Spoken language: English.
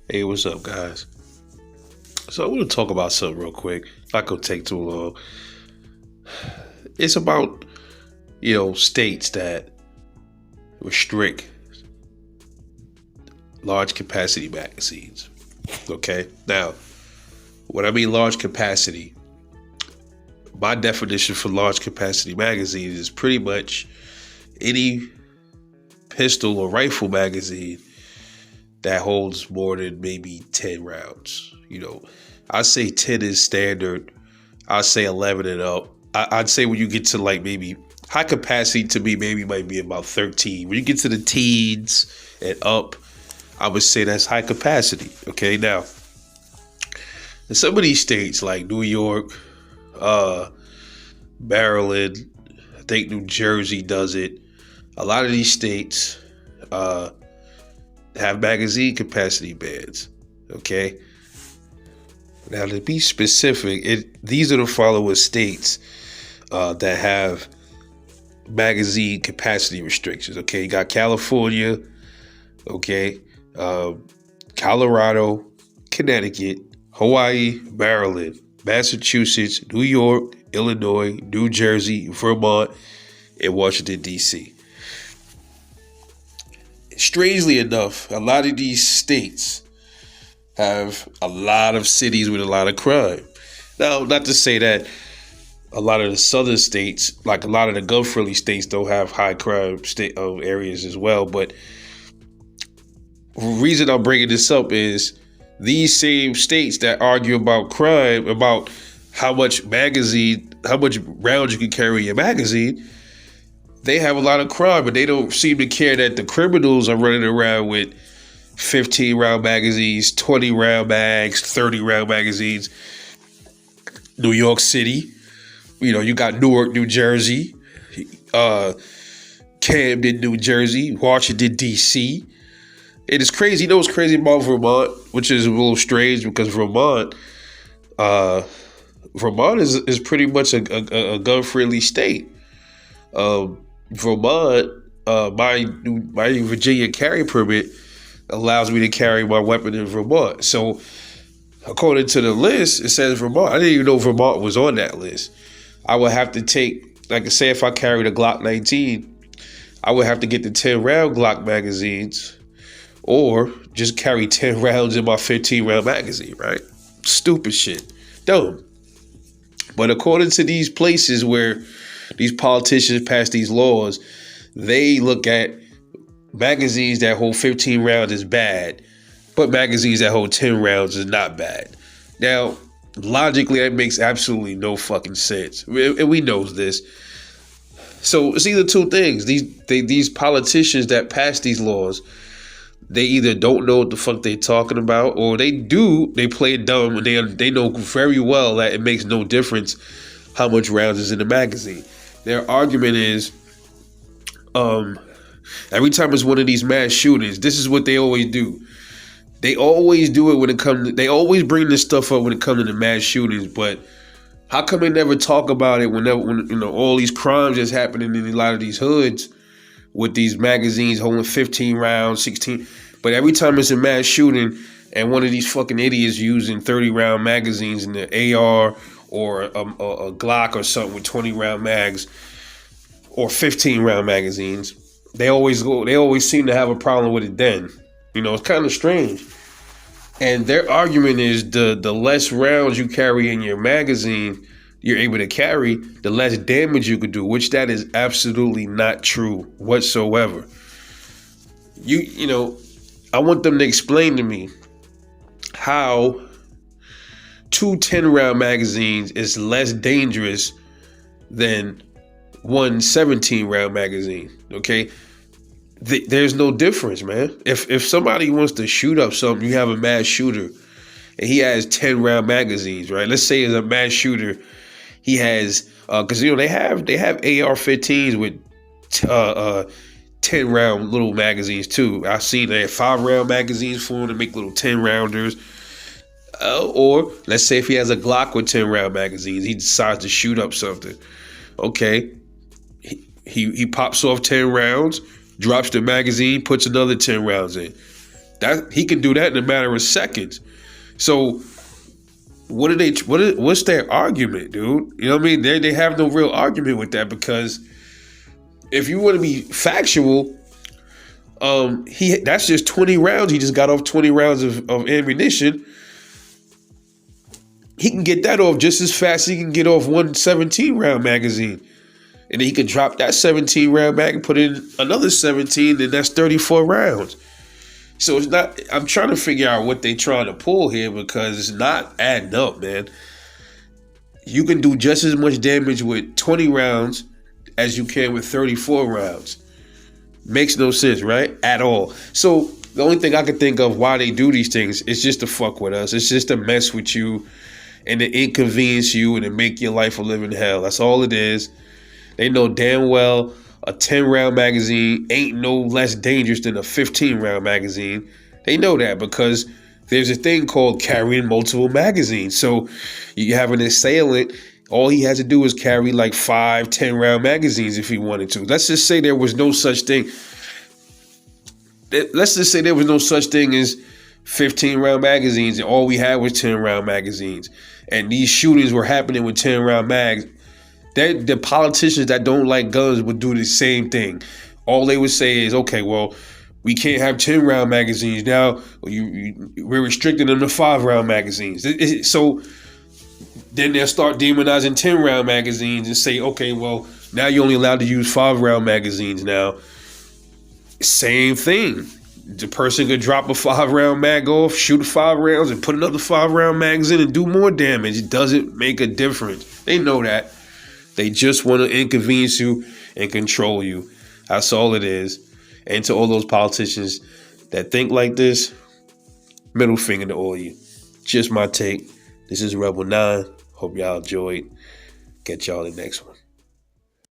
Hey, what's up, guys? So I want to talk about something real quick. Not gonna take too long. It's about states that restrict large capacity magazines. Okay, now when I mean large capacity, my definition for large capacity magazines is pretty much any pistol or rifle magazine that holds more than maybe 10 rounds. I say 10 is standard. I say 11 and up. I'd say when you get to like maybe high capacity to me, maybe might be about 13. When you get to the teens and up, I would say that's high capacity. Okay, now in some of these states like New York, Maryland, I think New Jersey does it. A lot of these states have magazine capacity bans. Okay. Now, to be specific, these are the following states that have magazine capacity restrictions. Okay, you got California, okay, Colorado, Connecticut, Hawaii, Maryland, Massachusetts, New York, Illinois, New Jersey, Vermont, and Washington, D.C. Strangely enough, a lot of these states have a lot of cities with a lot of crime. Now, not to say that a lot of the southern states, like a lot of the gun-friendly states, don't have high crime state areas as well. But the reason I'm bringing this up is these same states that argue about crime, about how much rounds you can carry in your magazine, they have a lot of crime, but they don't seem to care that the criminals are running around with 15 round magazines, 20 round mags, 30 round magazines. New York City, you got Newark, New Jersey, Camden, New Jersey, Washington, D.C. It is crazy. What's crazy about Vermont, which is a little strange because Vermont is pretty much a gun-friendly state. Vermont, my Virginia carry permit allows me to carry my weapon in Vermont. So, according to the list, it says Vermont. I didn't even know Vermont was on that list. I would have to take, like I say, if I carried a Glock 19, I would have to get the 10 round Glock magazines or just carry 10 rounds in my 15 round magazine, right? Stupid shit. Dumb. But according to these places where these politicians pass these laws, they look at magazines that hold 15 rounds is bad, but magazines that hold 10 rounds is not bad. Now, logically, that makes absolutely no fucking sense. And we know this. So it's either two things. These politicians that pass these laws, they either don't know what the fuck they're talking about, or they play it dumb. They know very well that it makes no difference how much rounds is in the magazine. Their argument is, every time it's one of these mass shootings, this is what they always do. They always do it when it comes. They always bring this stuff up when it comes to the mass shootings. But how come they never talk about it when all these crimes that's happening in a lot of these hoods with these magazines holding 15 rounds, 16? But every time it's a mass shooting and one of these fucking idiots using 30 round magazines in the AR or a Glock or something with 20 round mags or 15 round magazines, they always seem to have a problem with it then. It's kind of strange. And their argument is the less rounds you carry in your magazine you're able to carry, the less damage you could do, which that is absolutely not true whatsoever. I want them to explain to me how two 10 round magazines is less dangerous than one 17 round magazine. Okay. There's no difference, man. If somebody wants to shoot up something, you have a mass shooter and he has 10 round magazines, right? Let's say as a mass shooter, he has, cause they have AR-15s with 10 round little magazines too. I've seen they have 5 round magazines for them to make little 10 rounders. Or let's say if he has a Glock with 10 round magazines, he decides to shoot up something. Okay. He pops off 10 rounds, drops the magazine, puts another 10 rounds in. That he can do that in a matter of seconds. So what's their argument, dude? You know what I mean? They have no real argument with that, because if you want to be factual, that's just 20 rounds. He just got off 20 rounds of ammunition. He can get that off just as fast as he can get off one 17-round magazine. And then he can drop that 17-round mag and put in another 17, and that's 34 rounds. So it's not, I'm trying to figure out what they trying to pull here, because it's not adding up, man. You can do just as much damage with 20 rounds as you can with 34 rounds. Makes no sense, right? At all. So the only thing I can think of why they do these things is just to fuck with us. It's just to mess with you and to inconvenience you and to make your life a living hell. That's all it is. They know damn well a 10-round magazine ain't no less dangerous than a 15-round magazine. They know that, because there's a thing called carrying multiple magazines. So you have an assailant, all he has to do is carry like 5, 10-round magazines if he wanted to. Let's just say there was no such thing. Let's just say there was no such thing as 15-round magazines, and all we had was 10-round magazines. And these shootings were happening with 10-round mags. The politicians that don't like guns would do the same thing. All they would say is, okay, well, we can't have 10-round magazines. Now we're restricting them to 5-round magazines. So then they'll start demonizing 10-round magazines and say, okay, well, now you're only allowed to use 5-round magazines now. Same thing. The person could drop a 5-round mag off, shoot 5 rounds, and put another 5-round magazine and do more damage. It doesn't make a difference. They know that. They just want to inconvenience you and control you. That's all it is. And to all those politicians that think like this, middle finger to all you. Just my take. This is Rebel 9. Hope y'all enjoyed. Catch y'all in the next one.